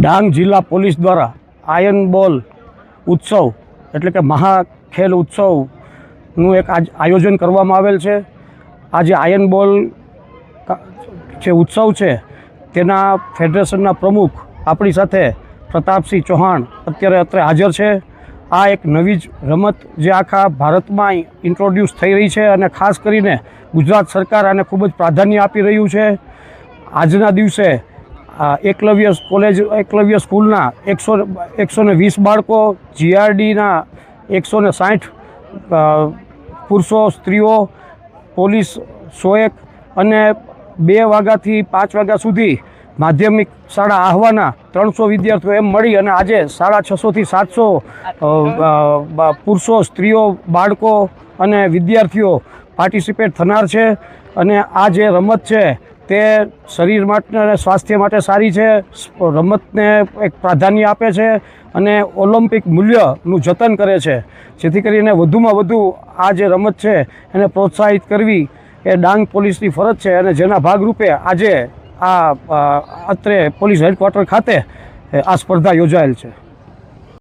ડાંગ જિલ્લા પોલીસ દ્વારા આયર્ન બોલ ઉત્સવ એટલે કે મહાખેલ ઉત્સવનું એક આયોજન કરવામાં આવેલ છે। આજે આયર્ન બોલ જે ઉત્સવ છે તેના ફેડરેશનના પ્રમુખ આપણી સાથે પ્રતાપસિંહ ચૌહાણ અત્યારે હાજર છે। આ એક નવી જ રમત જે આખા ભારતમાં ઇન્ટ્રોડ્યુસ થઈ રહી છે અને ખાસ કરીને ગુજરાત સરકાર આને ખૂબ જ પ્રાધાન્ય આપી રહ્યું છે। આજના દિવસે એકલવ્ય સ્કૂલના 120 બાળકો, GRDના 160 પુરુષો, સ્ત્રીઓ, પોલીસ 101 અને 2 વાગ્યાથી 5 વાગ્યા સુધી માધ્યમિક શાળા આહવાના 300 વિદ્યાર્થીઓ એમ મળી અને આજે 650 થી 700 પુરુષો, સ્ત્રીઓ, બાળકો અને વિદ્યાર્થીઓ પાર્ટિસિપેટ થનાર છે। અને આ જે રમત છે તે શરીર માટે અને સ્વાસ્થ્ય માટે સારી છે, રમતને એક પ્રાધાન્ય આપે છે અને ઓલિમ્પિક મૂલ્યનું જતન કરે છે, જેથી કરીને વધુમાં વધુ આ જે રમત છે એને પ્રોત્સાહિત કરવી એ ડાંગ પોલીસની ફરજ છે। અને જેના ભાગરૂપે આજે આ અત્રે પોલીસ હેડક્વાર્ટર ખાતે આ સ્પર્ધા યોજાયેલ છે।